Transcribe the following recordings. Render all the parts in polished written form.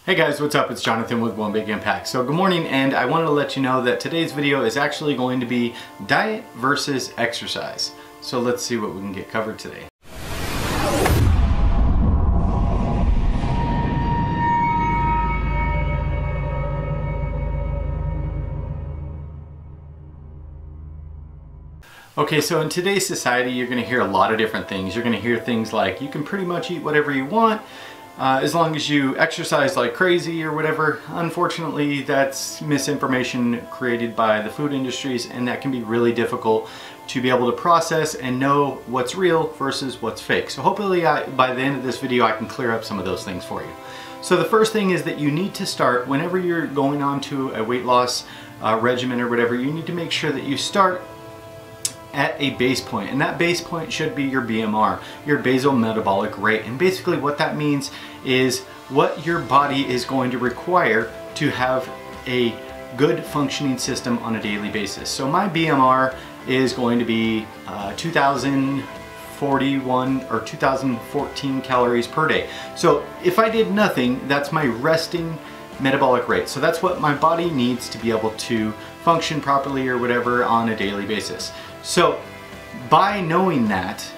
Hey guys, what's up? It's Jonathan with One Big Impact. So good morning, and I wanted to let you know that today's video is actually going to be diet versus exercise. So let's see what we can get covered today. Okay, so in today's society, you're going to hear a lot of different things. You're going to hear things like you can pretty much eat whatever you want, as long as you exercise like crazy or whatever. Unfortunately, that's misinformation created by the food industries, and that can be really difficult to be able to process and know what's real versus what's fake. So hopefully by the end of this video, I can clear up some of those things for you. So the first thing is that you need to start, whenever you're going on to a weight loss regimen or whatever, you need to make sure that you start at a base point, and that base point should be your BMR, your basal metabolic rate. And basically what that means is what your body is going to require to have a good functioning system on a daily basis. So my BMR is going to be 2041 or 2014 calories per day. So if I did nothing, that's my resting metabolic rate. So that's what my body needs to be able to function properly or whatever on a daily basis. So by knowing that,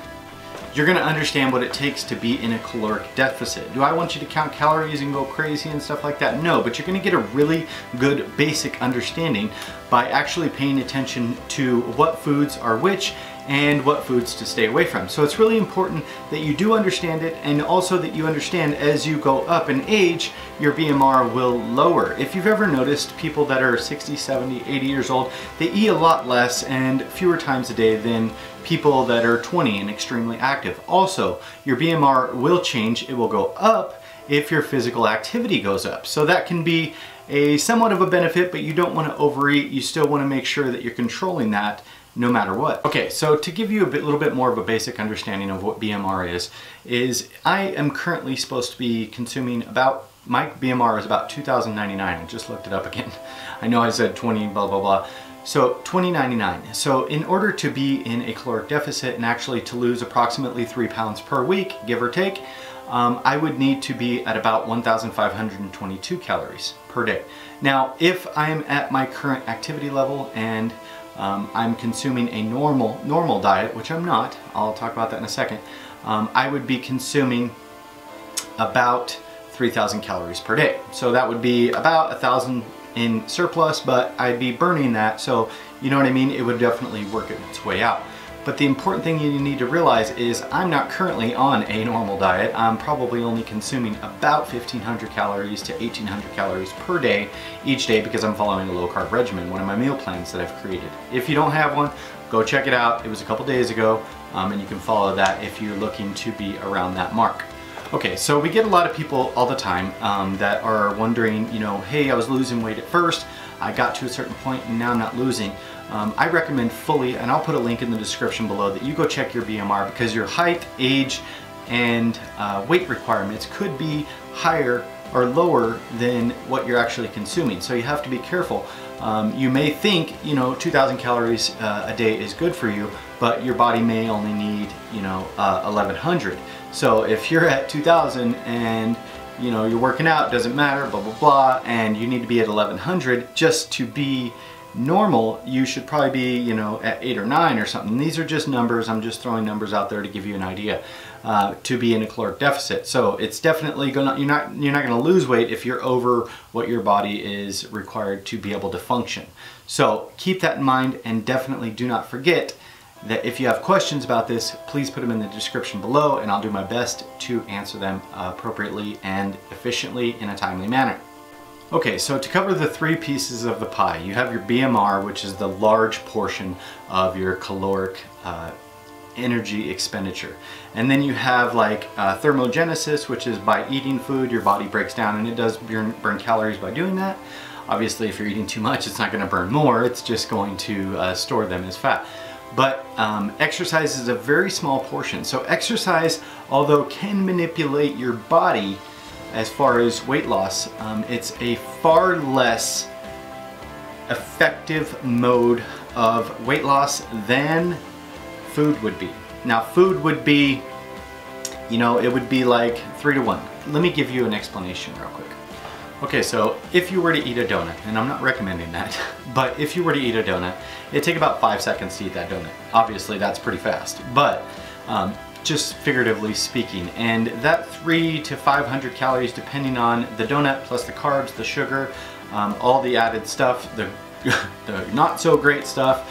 you're going to understand what it takes to be in a caloric deficit. Do I want you to count calories and go crazy and stuff like that? No, but you're going to get a really good basic understanding by actually paying attention to what foods are which and what foods to stay away from. So it's really important that you do understand it, and also that you understand as you go up in age, your BMR will lower. If you've ever noticed people that are 60, 70, 80 years old, they eat a lot less and fewer times a day than people that are 20 and extremely active. Also, your BMR will change. It will go up if your physical activity goes up. So that can be a somewhat of a benefit, but you don't want to overeat. You still want to make sure that you're controlling that no matter what. Okay, so to give you a little bit more of a basic understanding of what BMR is I am currently supposed to be consuming about, my BMR is about 2099. I just looked it up again. I know I said 20 blah blah blah. So 2099. So in order to be in a caloric deficit and actually to lose approximately 3 pounds per week, give or take, I would need to be at about 1,522 calories per day. Now, if I'm at my current activity level and I'm consuming a normal diet, which I'm not, I'll talk about that in a second, I would be consuming about 3,000 calories per day. So that would be about 1,000 in surplus, but I'd be burning that, so you know what I mean? It would definitely work its way out. But the important thing you need to realize is I'm not currently on a normal diet. I'm probably only consuming about 1,500 calories to 1,800 calories per day each day, because I'm following a low carb regimen, one of my meal plans that I've created. If you don't have one, go check it out. It was a couple days ago, and you can follow that if you're looking to be around that mark. Okay, so we get a lot of people all the time that are wondering, you know, hey, I was losing weight at first, I got to a certain point and now I'm not losing. I recommend fully, and I'll put a link in the description below, that you go check your BMR, because your height, age, and weight requirements could be higher or lower than what you're actually consuming. So you have to be careful. You may think, you know, 2,000 calories a day is good for you, but your body may only need, you know, 1,100. So if you're at 2,000 and you know you're working out, doesn't matter, blah blah blah, and you need to be at 1,100 just to be normal, you should probably be, you know, at 8 or 9 or something. These are just numbers. I'm just throwing numbers out there to give you an idea to be in a caloric deficit. So it's definitely gonna, you're not gonna lose weight if you're over what your body is required to be able to function. So keep that in mind, and definitely do not forget that if you have questions about this, please put them in the description below, and I'll do my best to answer them appropriately and efficiently in a timely manner. Okay, so to cover the 3 pieces of the pie, you have your BMR, which is the large portion of your caloric energy expenditure. And then you have like thermogenesis, which is by eating food, your body breaks down and it does burn calories by doing that. Obviously, if you're eating too much, it's not going to burn more, it's just going to store them as fat. But exercise is a very small portion. So exercise, although can manipulate your body as far as weight loss, it's a far less effective mode of weight loss than food would be. Now food would be, you know, it would be like 3 to 1. Let me give you an explanation real quick. Okay, so if you were to eat a donut, and I'm not recommending that, but if you were to eat a donut, it'd take about 5 seconds to eat that donut. Obviously, that's pretty fast, but just figuratively speaking, and that 300 to 500 calories depending on the donut plus the carbs, the sugar, all the added stuff, the not so great stuff,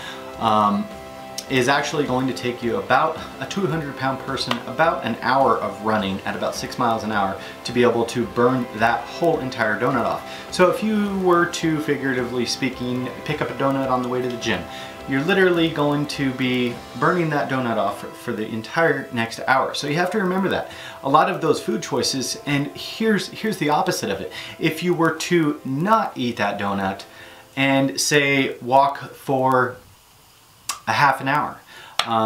is actually going to take you about a 200-pound person about an hour of running at about 6 miles an hour to be able to burn that whole entire donut off. So if you were to, figuratively speaking, pick up a donut on the way to the gym, you're literally going to be burning that donut off for the entire next hour. So you have to remember that. A lot of those food choices, and here's the opposite of it. If you were to not eat that donut and say walk for a half an hour,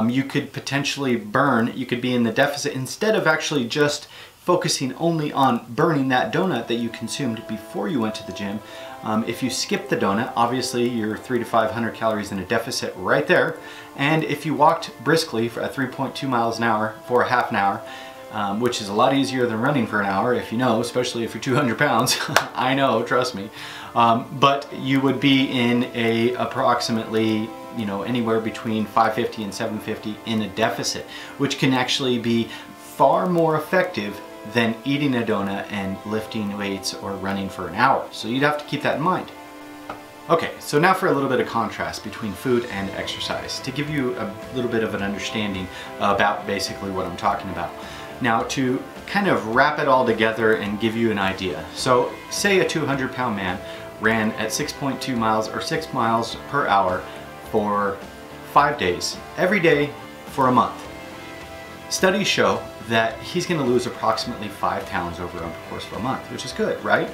you could potentially burn, you could be in the deficit instead of actually just focusing only on burning that donut that you consumed before you went to the gym. If you skip the donut, obviously you're 300 to 500 calories in a deficit right there. And if you walked briskly for 3.2 miles an hour for a half an hour, which is a lot easier than running for an hour, if you know, especially if you're 200 pounds. I know, trust me. But you would be in a approximately, you know, anywhere between 550 and 750 in a deficit, which can actually be far more effective than eating a donut and lifting weights or running for an hour. So you'd have to keep that in mind. Okay, so now for a little bit of contrast between food and exercise to give you a little bit of an understanding about basically what I'm talking about. Now, to kind of wrap it all together and give you an idea. So say a 200-pound man ran at 6.2 miles or 6 miles per hour for 5 days, every day for a month. Studies show that he's going to lose approximately 5 pounds over the course of a month, which is good, right?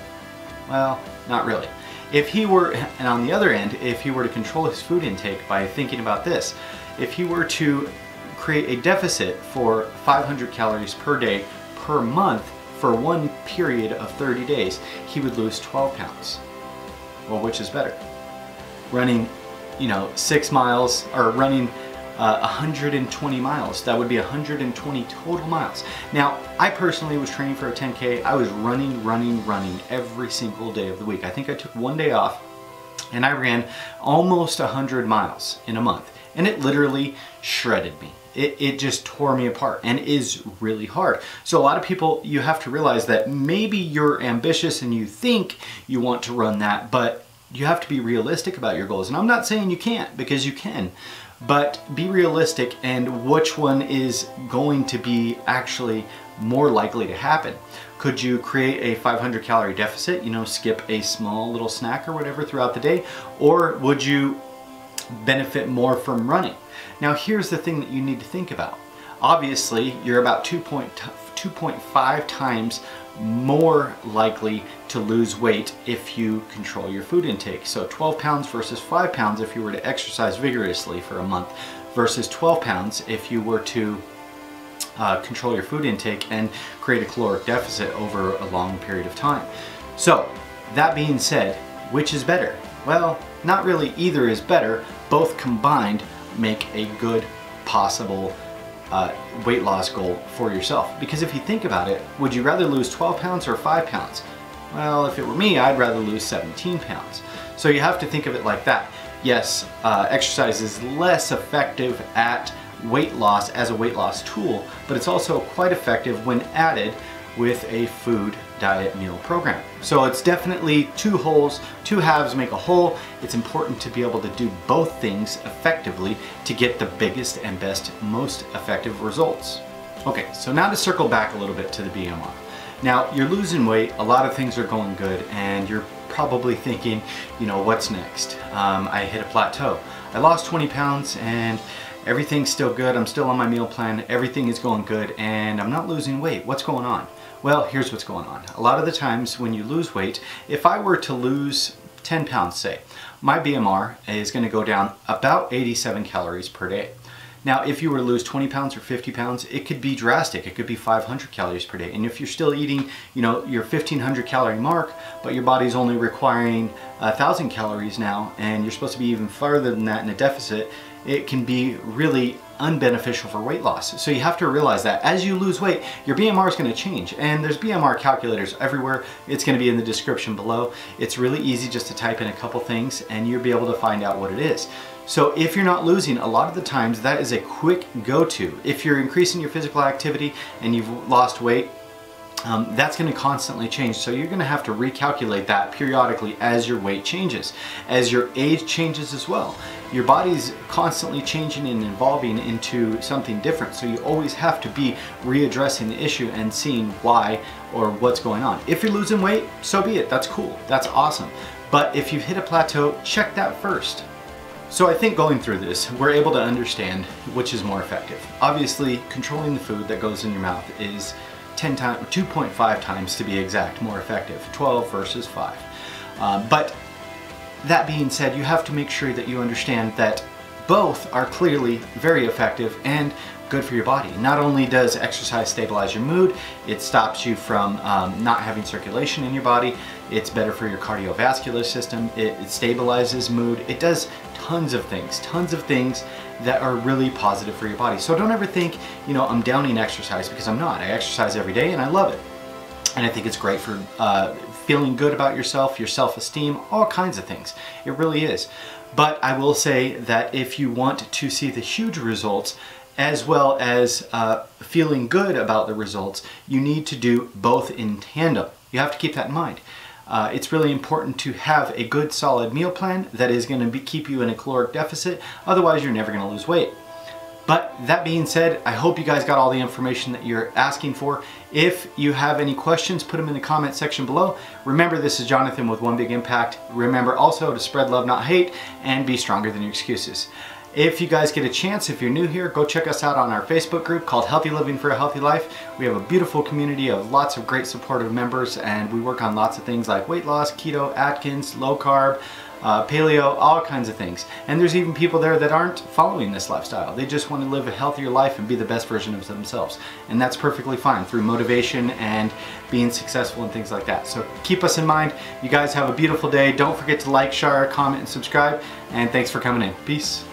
Well, not really. If he were, and on the other end, if he were to control his food intake by thinking about this, if he were to create a deficit for 500 calories per day per month for one period of 30 days, he would lose 12 pounds. Well, which is better? Running, you know, 6 miles or running 120 miles. That would be 120 total miles. Now, I personally was training for a 10K. I was running every single day of the week. I think I took one day off and I ran almost 100 miles in a month. And it literally shredded me. It just tore me apart and is really hard. So a lot of people, you have to realize that maybe you're ambitious and you think you want to run that, but you have to be realistic about your goals. And I'm not saying you can't, because you can. But be realistic, and which one is going to be actually more likely to happen. Could you create a 500 calorie deficit, you know, skip a small little snack or whatever throughout the day? Or would you benefit more from running? Now here's the thing that you need to think about. Obviously, you're about 2.5 times more likely to lose weight if you control your food intake. So 12 pounds versus 5 pounds if you were to exercise vigorously for a month, versus 12 pounds if you were to control your food intake and create a caloric deficit over a long period of time. So that being said, which is better? Well, not really either is better. Both combined make a good possible weight loss goal for yourself. Because if you think about it, would you rather lose 12 pounds or 5 pounds? Well, if it were me, I'd rather lose 17 pounds. So you have to think of it like that. Yes, exercise is less effective at weight loss as a weight loss tool, but it's also quite effective when added with a food diet meal program. So it's definitely two halves make a whole. It's important to be able to do both things effectively to get the biggest and best, most effective results. Okay, so now to circle back a little bit to the BMR. Now, you're losing weight, a lot of things are going good, and you're probably thinking, you know, what's next? I hit a plateau. I lost 20 pounds and everything's still good. I'm still on my meal plan. Everything is going good and I'm not losing weight. What's going on? Well, here's what's going on. A lot of the times when you lose weight, if I were to lose 10 pounds, say, my BMR is going to go down about 87 calories per day. Now, if you were to lose 20 pounds or 50 pounds, it could be drastic. It could be 500 calories per day. And if you're still eating, you know, your 1500 calorie mark, but your body's only requiring 1000 calories now, and you're supposed to be even farther than that in a deficit, it can be really unbeneficial for weight loss. So you have to realize that as you lose weight, your BMR is going to change, and there's BMR calculators everywhere. It's going to be in the description below. It's really easy just to type in a couple things and you'll be able to find out what it is. So if you're not losing, a lot of the times that is a quick go-to. If you're increasing your physical activity and you've lost weight, that's going to constantly change. So you're going to have to recalculate that periodically as your weight changes, as your age changes as well. Your body's constantly changing and evolving into something different. So you always have to be readdressing the issue and seeing why or what's going on. If you're losing weight, so be it. That's cool. That's awesome. But if you've hit a plateau, check that first. So I think going through this, we're able to understand which is more effective. Obviously, controlling the food that goes in your mouth is 2.5 times to be exact, more effective, 12 versus 5. But that being said, you have to make sure that you understand that both are clearly very effective and good for your body. Not only does exercise stabilize your mood, it stops you from not having circulation in your body, it's better for your cardiovascular system, it stabilizes mood, it does tons of things that are really positive for your body. So don't ever think, you know, I'm downing exercise, because I'm not. I exercise every day and I love it. And I think it's great for feeling good about yourself, your self-esteem, all kinds of things. It really is. But I will say that if you want to see the huge results, as well as feeling good about the results, you need to do both in tandem. You have to keep that in mind. It's really important to have a good solid meal plan that is going to keep you in a caloric deficit, otherwise you're never going to lose weight. But that being said, I hope you guys got all the information that you're asking for. If you have any questions, put them in the comment section below. Remember, this is Jonathan with One Big Impact. Remember also to spread love, not hate, and be stronger than your excuses. If you guys get a chance, if you're new here, go check us out on our Facebook group called Healthy Living for a Healthy Life. We have a beautiful community of lots of great supportive members, and we work on lots of things like weight loss, keto, Atkins, low carb, paleo, all kinds of things. And there's even people there that aren't following this lifestyle. They just want to live a healthier life and be the best version of themselves. And that's perfectly fine through motivation and being successful and things like that. So keep us in mind. You guys have a beautiful day. Don't forget to like, share, comment, and subscribe. And thanks for coming in. Peace.